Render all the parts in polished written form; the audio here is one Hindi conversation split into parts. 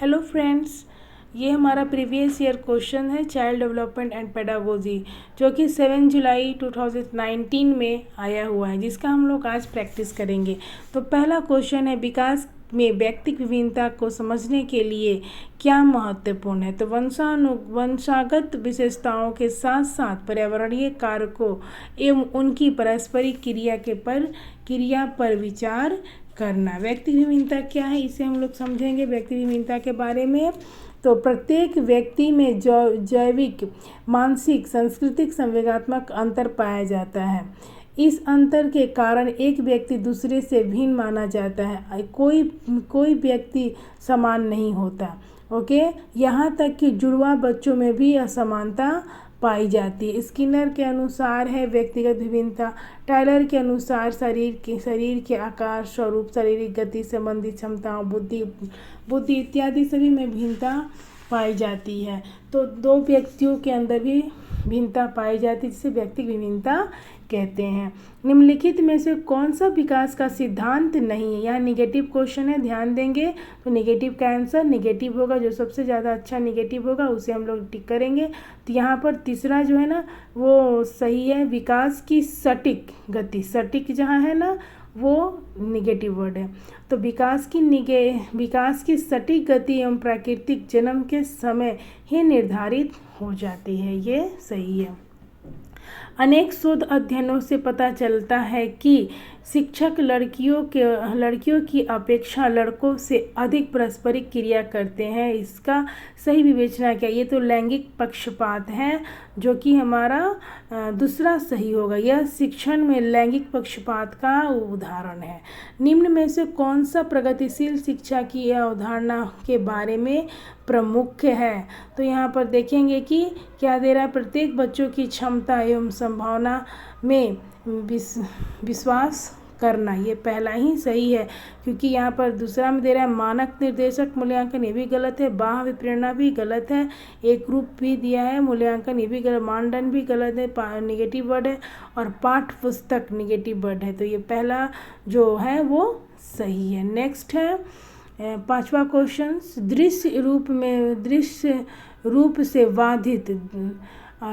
हेलो फ्रेंड्स, ये हमारा प्रीवियस ईयर क्वेश्चन है चाइल्ड डेवलपमेंट एंड पेडागोजी, जो कि 7 जुलाई 2019 में आया हुआ है, जिसका हम लोग आज प्रैक्टिस करेंगे। तो पहला क्वेश्चन है, विकास में व्यक्तिक विभिन्नता को समझने के लिए क्या महत्वपूर्ण है। तो वंशागत विशेषताओं के साथ साथ पर्यावरणीय कारकों एवं उनकी पारस्परिक क्रिया पर विचार करना। व्यक्ति विभिन्नता क्या है, इसे हम लोग समझेंगे व्यक्ति विभिन्नता के बारे में। तो प्रत्येक व्यक्ति में जैविक, मानसिक, सांस्कृतिक, संवेगात्मक अंतर पाया जाता है। इस अंतर के कारण एक व्यक्ति दूसरे से भिन्न माना जाता है। कोई व्यक्ति समान नहीं होता। ओके, यहाँ तक कि जुड़वा बच्चों में भी असमानता पाई जाती है। स्किनर के अनुसार है व्यक्तिगत विभिन्नता। टायलर के अनुसार शरीर के आकार, स्वरूप, शारीरिक गति, संबंधित क्षमताओं, बुद्धि इत्यादि सभी में भिन्नता पाई जाती है। तो दो व्यक्तियों के अंदर भी भिन्नता पाई जाती है, जिसे व्यक्तिगत विभिन्नता कहते हैं। निम्नलिखित में से कौन सा विकास का सिद्धांत नहीं है। यहाँ निगेटिव क्वेश्चन है, ध्यान देंगे। तो निगेटिव का आंसर निगेटिव होगा। जो सबसे ज़्यादा अच्छा निगेटिव होगा उसे हम लोग टिक करेंगे। तो यहाँ पर तीसरा जो है ना वो सही है। विकास की सटीक गति, सटीक जहाँ है ना वो निगेटिव वर्ड है। तो विकास की सटीक गति एवं प्राकृतिक जन्म के समय ही निर्धारित हो जाती है, ये सही है। अनेक शोध अध्ययनों से पता चलता है कि शिक्षक लड़कियों की अपेक्षा लड़कों से अधिक पारस्परिक क्रिया करते हैं। इसका सही विवेचना क्या। ये तो लैंगिक पक्षपात है, जो कि हमारा दूसरा सही होगा। यह शिक्षण में लैंगिक पक्षपात का उदाहरण है। निम्न में से कौन सा प्रगतिशील शिक्षा की यह अवधारणा के बारे में प्रमुख है। तो यहाँ पर देखेंगे कि क्या दे रहा है। प्रत्येक बच्चों की क्षमता एवं संभावना में विश्वास करना, ये पहला ही सही है, क्योंकि यहाँ पर दूसरा में दे रहा है मानक निर्देशक मूल्यांकन, ये भी गलत है। बाह्य प्रेरणा भी गलत है। एक रूप भी दिया है मूल्यांकन, ये भी गलत। मानदंड भी गलत है, निगेटिव वर्ड है। और पाठ्य पुस्तक निगेटिव वर्ड है। तो ये पहला जो है वो सही है। नेक्स्ट है पांचवा क्वेश्चन, दृश्य रूप से बाधित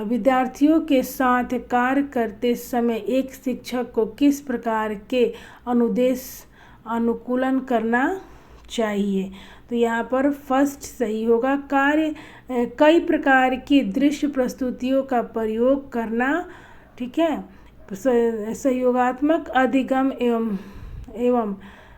विद्यार्थियों के साथ कार्य करते समय एक शिक्षक को किस प्रकार के अनुकूलन करना चाहिए। तो यहाँ पर फर्स्ट सही होगा। कई प्रकार की दृश्य प्रस्तुतियों का प्रयोग करना, ठीक है। सहयोगात्मक अधिगम एवं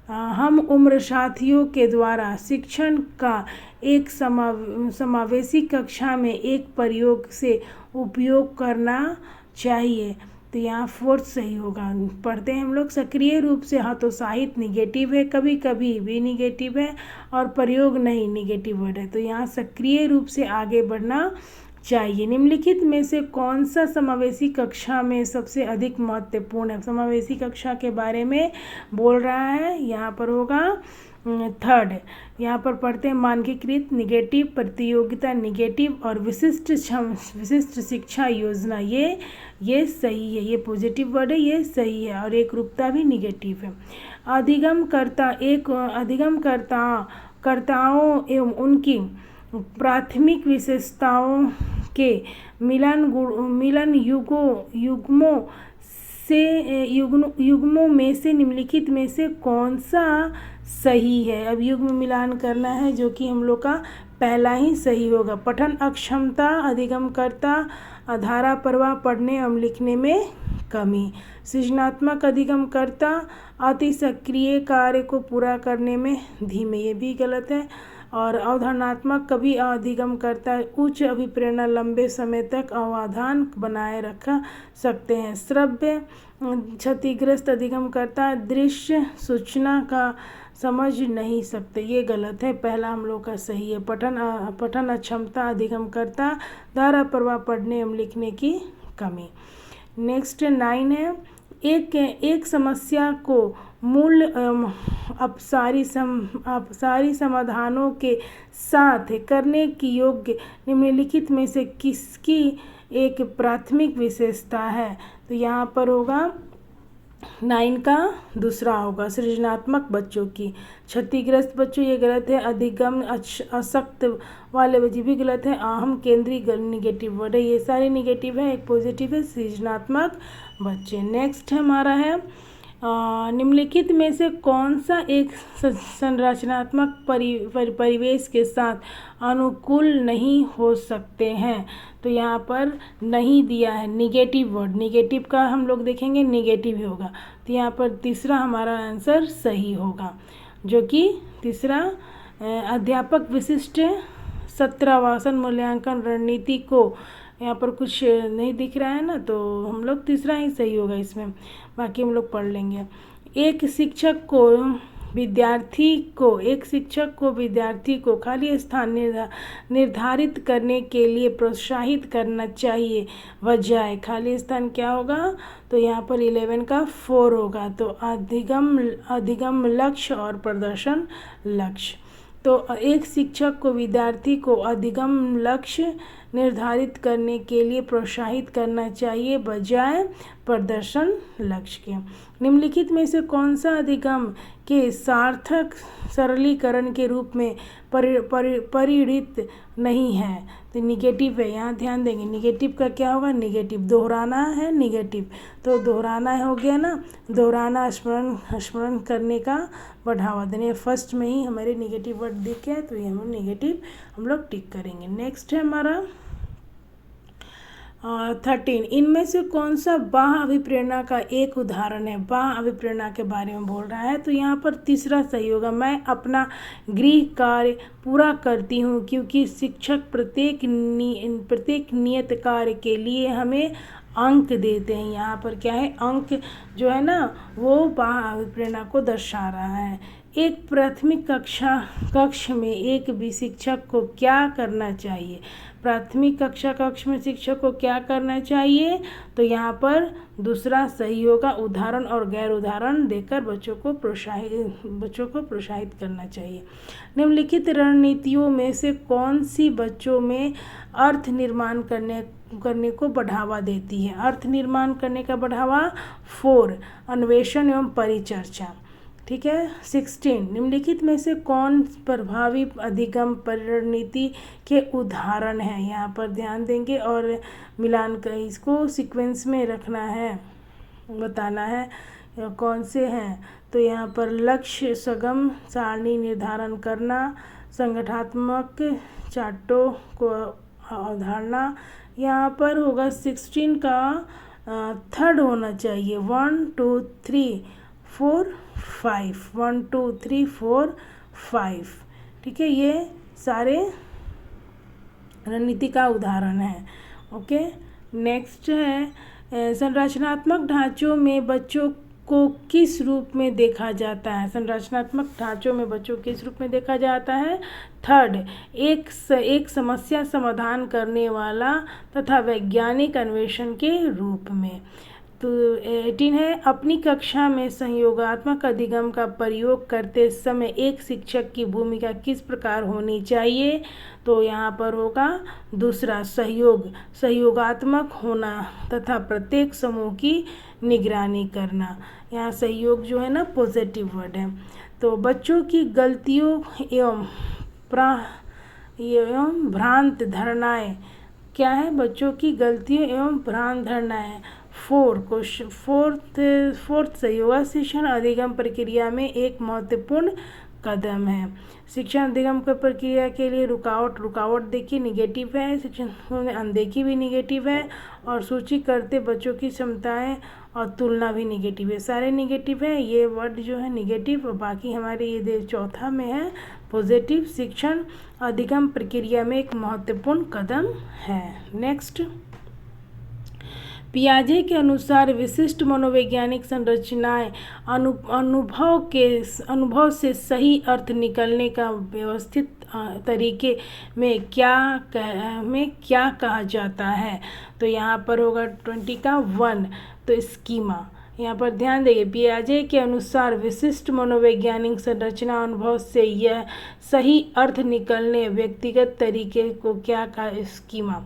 हम उम्र साथियों के द्वारा शिक्षण का एक समावेशी कक्षा में एक प्रयोग से उपयोग करना चाहिए। तो यहाँ फोर्थ सही होगा। पढ़ते हैं हम लोग। सक्रिय रूप से हतोत्साहित निगेटिव है, कभी कभी भी निगेटिव है, और प्रयोग नहीं निगेटिव वर्ड है। तो यहाँ सक्रिय रूप से आगे बढ़ना चाहिए। निम्नलिखित में से कौन सा समावेशी कक्षा में सबसे अधिक महत्वपूर्ण है। समावेशी कक्षा के बारे में बोल रहा है, यहाँ पर होगा थर्ड। यहाँ पर पढ़ते हैं मानकीकृत निगेटिव, प्रतियोगिता निगेटिव, और विशिष्ट शिक्षा योजना, ये सही है। ये पॉजिटिव वर्ड है, ये सही है। और एक रूपता भी निगेटिव है। कर्ताओं एवं उनकी प्राथमिक विशेषताओं के मिलन युग्मों में से निम्नलिखित में से कौन सा सही है। अब युग्म मिलान करना है, जो कि हम लोग का पहला ही सही होगा। पठन अक्षमता, अधिगमकर्ता, धारा प्रवाह, पढ़ने एवं लिखने में कमी। सृजनात्मक अधिगमकर्ता, अति सक्रिय कार्य को पूरा करने में धीमे, ये भी गलत है। और अवधारणात्मक कभी अधिगम करता है। उच्च अभिप्रेरणा, लंबे समय तक अवधान बनाए रख सकते हैं। श्रव्य क्षतिग्रस्त अधिगम करता है। दृश्य सूचना का समझ नहीं सकते, ये गलत है। पहला हम लोग का सही है। पठन अक्षमता, अधिगम करता, धारा प्रवाह, पढ़ने एवं लिखने की कमी। नेक्स्ट 9 है, एक समस्या को मूल अपसारी समाधानों के साथ करने की योग्य निम्नलिखित में से किसकी एक प्राथमिक विशेषता है। तो यहाँ पर होगा 9 का दूसरा होगा सृजनात्मक बच्चों की। क्षतिग्रस्त बच्चों ये गलत है। अधिगम अशक्त वाले बच्चे भी गलत है। आहम केंद्रीय निगेटिव वर्ड है, ये सारे निगेटिव है, एक पॉजिटिव है सृजनात्मक बच्चे। नेक्स्ट हमारा है निम्नलिखित में से कौन सा एक संरचनात्मक परिवेश के साथ अनुकूल नहीं हो सकते हैं। तो यहाँ पर नहीं दिया है निगेटिव वर्ड, निगेटिव का हम लोग देखेंगे निगेटिव ही होगा। तो यहाँ पर तीसरा हमारा आंसर सही होगा, जो कि तीसरा अध्यापक विशिष्ट सत्रावासन मूल्यांकन रणनीति को, यहाँ पर कुछ नहीं दिख रहा है ना, तो हम लोग तीसरा ही सही होगा इसमें, बाकी हम लोग पढ़ लेंगे। एक शिक्षक को विद्यार्थी को खाली स्थान निर्धारित करने के लिए प्रोत्साहित करना चाहिए, बजाय खाली स्थान क्या होगा, तो यहाँ पर 11 का 4 होगा। तो अधिगम लक्ष्य और प्रदर्शन लक्ष्य। तो एक शिक्षक को विद्यार्थी को अधिगम लक्ष्य निर्धारित करने के लिए प्रोत्साहित करना चाहिए, बजाय प्रदर्शन लक्ष्य के। निम्नलिखित में से कौन सा अधिगम के सार्थक सरलीकरण के रूप में परिणित नहीं है। तो निगेटिव है, यहाँ ध्यान देंगे निगेटिव का क्या होगा, निगेटिव दोहराना है, निगेटिव तो दोहराना हो गया ना, दोहराना स्मरण करने का बढ़ावा देने। फर्स्ट में ही हमारे निगेटिव वर्ड दिख गया, तो ये हम निगेटिव हम लोग टिक करेंगे। नेक्स्ट है हमारा 13, इनमें से कौन सा बाह्य अभिप्रेरणा का एक उदाहरण है। बाह्य अभिप्रेरणा के बारे में बोल रहा है, तो यहाँ पर तीसरा सही होगा। मैं अपना गृह कार्य पूरा करती हूँ क्योंकि शिक्षक प्रत्येक नियत कार्य के लिए हमें अंक देते हैं। यहाँ पर क्या है, अंक जो है ना वो बाह्य अभिप्रेरणा को दर्शा रहा है। एक प्राथमिक कक्ष में एक भी शिक्षक को क्या करना चाहिए। प्राथमिक कक्ष में शिक्षक को क्या करना चाहिए, तो यहाँ पर दूसरा सही होगा। उदाहरण और गैर उदाहरण देकर बच्चों को प्रोत्साहित करना चाहिए। निम्नलिखित रणनीतियों में से कौन सी बच्चों में अर्थ निर्माण करने को बढ़ावा देती है। अर्थ निर्माण करने का बढ़ावा 4 अन्वेषण एवं परिचर्चा। ठीक है। 16, निम्नलिखित में से कौन प्रभावी अधिगम रणनीति के उदाहरण हैं। यहाँ पर ध्यान देंगे और मिलान कर इसको सीक्वेंस में रखना है, बताना है कौन से हैं। तो यहाँ पर लक्ष्य सगम सारणी निर्धारण करना, संगठनात्मक चार्टों को अवधारणा। यहाँ पर होगा 16 का 3rd होना चाहिए। 1 2 3 4 5 1 2 3 4 5। ठीक है, ये सारे रणनीति का उदाहरण है। ओके। नेक्स्ट है संरचनात्मक ढांचों में बच्चों को किस रूप में देखा जाता है। संरचनात्मक ढांचों में बच्चों को किस रूप में देखा जाता है। 3rd, एक समस्या समाधान करने वाला तथा वैज्ञानिक अन्वेषण के रूप में। तो 18 है अपनी कक्षा में सहयोगात्मक अधिगम का प्रयोग करते समय एक शिक्षक की भूमिका किस प्रकार होनी चाहिए। तो यहाँ पर होगा दूसरा सहयोगात्मक होना तथा प्रत्येक समूह की निगरानी करना। यहाँ सहयोग जो है ना पॉजिटिव वर्ड है। तो बच्चों की गलतियों एवं भ्रांत धारणाएं क्या है। बच्चों की गलतियों एवं भ्रांत धारणाएं। 4th सहयोग शिक्षण अधिगम प्रक्रिया में एक महत्वपूर्ण कदम है। शिक्षण अधिगम की प्रक्रिया के लिए रुकावट देखिए निगेटिव है, शिक्षण में अनदेखी भी निगेटिव है, और सूची करते बच्चों की क्षमताएं और तुलना भी निगेटिव है। सारे निगेटिव है, ये वर्ड जो है निगेटिव, और बाकी हमारे ये चौथा में है पॉजिटिव। शिक्षण अधिगम प्रक्रिया में एक महत्वपूर्ण कदम है। नेक्स्ट, पियाजे के अनुसार विशिष्ट मनोवैज्ञानिक संरचनाएं अनुभव से सही अर्थ निकलने का व्यवस्थित तरीके में क्या कहा जाता है। तो यहाँ पर होगा 20 का 1, तो स्कीमा। यहाँ पर ध्यान देंगे पियाजे के अनुसार विशिष्ट मनोवैज्ञानिक संरचना अनुभव से यह सही अर्थ निकलने व्यक्तिगत तरीके को क्या कहा, स्कीमा।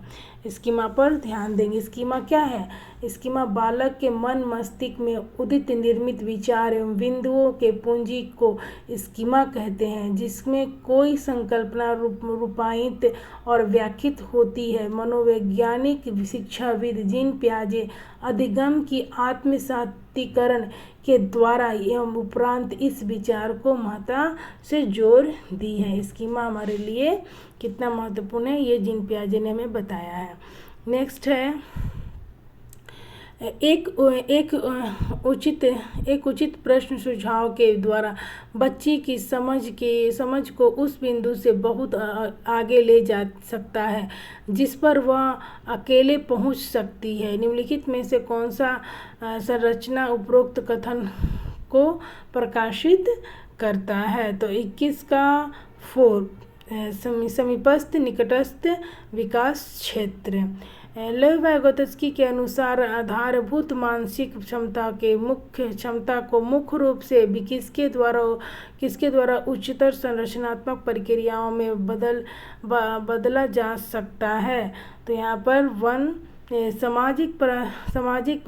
स्कीमा पर ध्यान देंगे। स्कीमा क्या है? स्कीमा बालक के मन मस्तिष्क में उदित निर्मित विचार एवं बिंदुओं के पूंजी को स्कीमा कहते हैं, जिसमें कोई संकल्पना रूपायित और व्याख्यात होती है। मनोवैज्ञानिक शिक्षाविद जीन पियाजे अधिगम की आत्मसातीकरण के द्वारा एवं उपरांत इस विचार को महत्ता से जोर दी है। स्कीमा हमारे लिए कितना महत्वपूर्ण है, ये जीन पियाजे ने हमें बताया है। नेक्स्ट है एक उचित प्रश्न सुझाव के द्वारा बच्ची की समझ को उस बिंदु से बहुत आगे ले जा सकता है जिस पर वह अकेले पहुंच सकती है। निम्नलिखित में से कौन सा संरचना उपरोक्त कथन को प्रकाशित करता है? तो 21 का 4 समीपस्थ निकटस्थ विकास क्षेत्र। लेव वाइगोत्स्की के अनुसार आधारभूत मानसिक क्षमता को मुख्य रूप से किसके द्वारा उच्चतर संरचनात्मक प्रक्रियाओं में बदला जा सकता है? तो यहाँ पर सामाजिक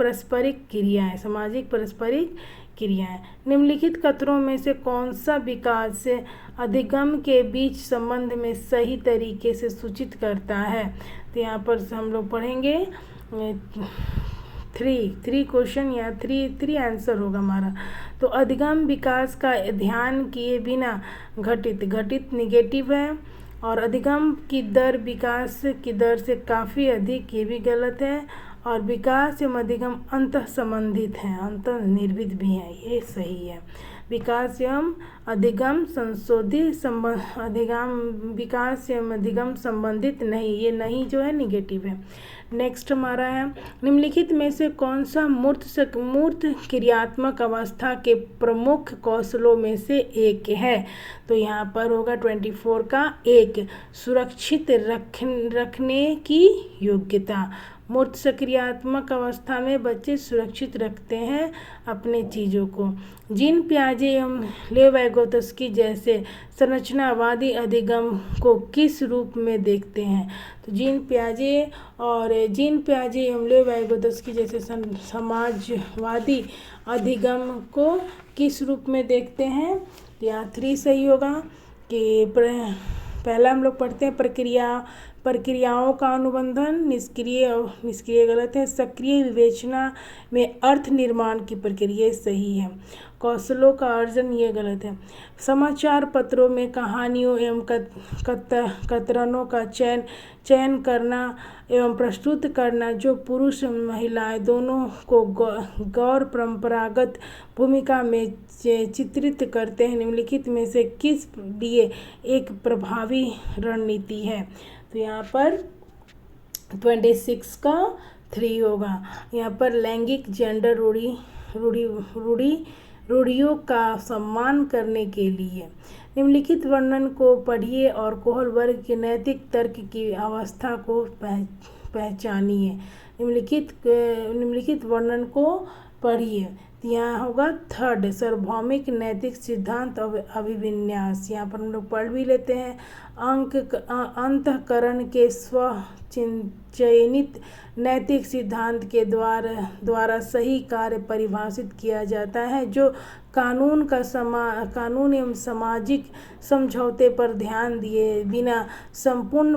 पारस्परिक क्रियाएं। निम्नलिखित कथनों में से कौन सा विकास अधिगम के बीच संबंध में सही तरीके से सूचित करता है? तो यहाँ पर हम लोग पढ़ेंगे 3 क्वेश्चन या 3 आंसर होगा हमारा। तो अधिगम विकास का ध्यान किए बिना घटित निगेटिव है, और अधिगम की दर विकास की दर से काफ़ी अधिक, ये भी गलत है। और विकास एवं अधिगम अंतः संबंधित हैं, अंतः निर्भित भी हैं, ये सही है। विकास एवं अधिगम विकास एवं अधिगम संबंधित नहीं, ये नहीं जो है निगेटिव है। नेक्स्ट हमारा है निम्नलिखित में से कौन सा मूर्त क्रियात्मक अवस्था के प्रमुख कौशलों में से एक है? तो यहाँ पर होगा 24 का 1 सुरक्षित रखने की योग्यता। मूर्त सक्रियात्मक अवस्था में बच्चे सुरक्षित रखते हैं अपने चीज़ों को। जीन पियाजे एवं लेव वाइगोत्स्की जैसे संरचनावादी अधिगम को किस रूप में देखते हैं? तो जीन पियाजे एवं लेव वाइगोत्स्की जैसे समाजवादी अधिगम को किस रूप में देखते हैं? तो यहाँ 3 सही होगा कि पहला हम लोग पढ़ते हैं प्रक्रियाओं का अनुबंधन, निष्क्रिय गलत है। सक्रिय विवेचना में अर्थ निर्माण की प्रक्रिया सही है। कौशलों का अर्जन, ये गलत है। समाचार पत्रों में कहानियों एवं कतरनों का चयन करना एवं प्रस्तुत करना जो पुरुष महिलाएं दोनों को गौर परंपरागत भूमिका में चित्रित करते हैं, निम्नलिखित में से किस लिए एक प्रभावी रणनीति है? तो यहाँ पर 26 का 3 होगा। यहाँ पर लैंगिक जेंडर रूढ़ियों का सम्मान करने के लिए निम्नलिखित वर्णन को पढ़िए और कोहलबर्ग के नैतिक तर्क की अवस्था को पहचानिए। निम्नलिखित वर्णन को पढ़िए। यहाँ होगा 3 सार्वभौमिक नैतिक सिद्धांत अभिविन्यास। यहाँ पर हम लोग पढ़ भी लेते हैं। अंतःकरण के स्वचयनित नैतिक सिद्धांत के द्वारा सही कार्य परिभाषित किया जाता है जो कानून एवं सामाजिक समझौते पर ध्यान दिए बिना संपूर्ण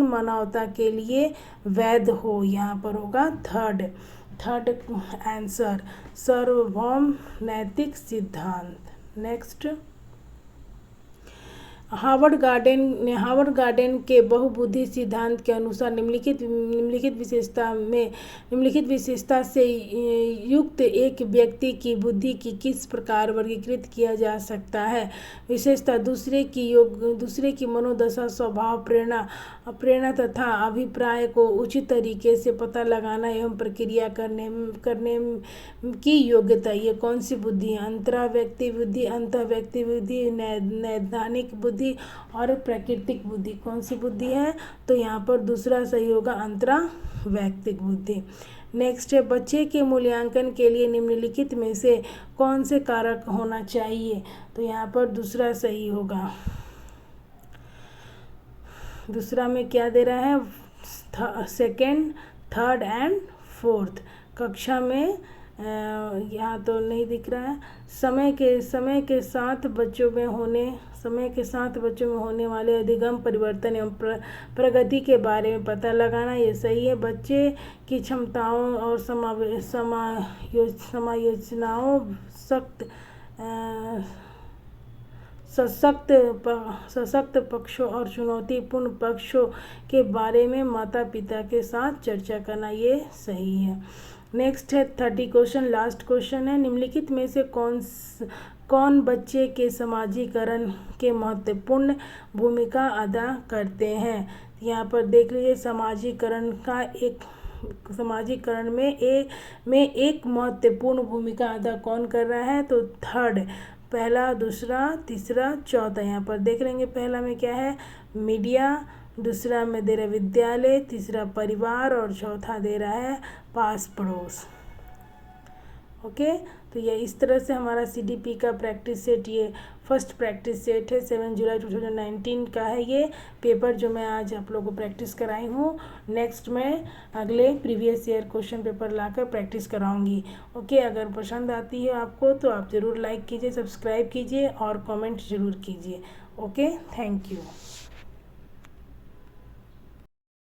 मानवता के लिए वैध हो। यहाँ पर होगा थर्ड आंसर सार्वभौम नैतिक सिद्धांत। नेक्स्ट हावर्ड गार्डन के बहुबुद्धि सिद्धांत के अनुसार निम्नलिखित विशेषता से युक्त एक व्यक्ति की बुद्धि की किस प्रकार वर्गीकृत किया जा सकता है? विशेषता दूसरे की मनोदशा, स्वभाव, प्रेरणा तथा अभिप्राय को उचित तरीके से पता लगाना एवं प्रक्रिया करने की योग्यता। ये कौन सी बुद्धि है? अंतरा व्यक्ति बुद्धि, अंतः व्यक्ति बुद्धि, नैदानिक बुद्धि और प्राकृतिक बुद्धि। कौन सी बुद्धि है? तो यहाँ पर दूसरा सही होगा, अंतरा वैयक्तिक बुद्धि। नेक्स्ट है बच्चे के मूल्यांकन के लिए निम्नलिखित में से कौन से कारक होना चाहिए? तो यहाँ पर दूसरा सही होगा। दूसरा में क्या दे रहा है? सेकेंड, थर्ड एंड फोर्थ कक्षा में यहाँ तो नहीं दिख रहा है। समय के साथ बच्चों में होने वाले अधिगम परिवर्तन एवं प्रगति के बारे में पता लगाना, ये सही है। बच्चे की क्षमताओं और समायोजनाओं सशक्त पक्षों और चुनौतीपूर्ण पक्षों के बारे में माता पिता के साथ चर्चा करना, ये सही है। नेक्स्ट है 30 क्वेश्चन, लास्ट क्वेश्चन है। निम्नलिखित में से कौन बच्चे के समाजीकरण के महत्वपूर्ण भूमिका अदा करते हैं? यहाँ पर देख लीजिए, समाजीकरण में एक महत्वपूर्ण भूमिका अदा कौन कर रहा है? तो थर्ड, पहला, दूसरा, तीसरा, चौथा। यहाँ पर देख लेंगे, पहला में क्या है? मीडिया, दूसरा में दे रहा है विद्यालय, तीसरा परिवार और चौथा दे रहा है पास पड़ोस। ओके, तो ये इस तरह से हमारा CDP का प्रैक्टिस सेट, ये फर्स्ट प्रैक्टिस सेट है, 7 जुलाई 2019 का है ये पेपर जो मैं आज आप लोगों को प्रैक्टिस कराई हूँ। नेक्स्ट मैं अगले प्रीवियस ईयर क्वेश्चन पेपर लाकर प्रैक्टिस कराऊंगी। ओके, अगर पसंद आती है आपको तो आप ज़रूर लाइक कीजिए, सब्सक्राइब कीजिए और कमेंट ज़रूर कीजिए। Okay, thank you.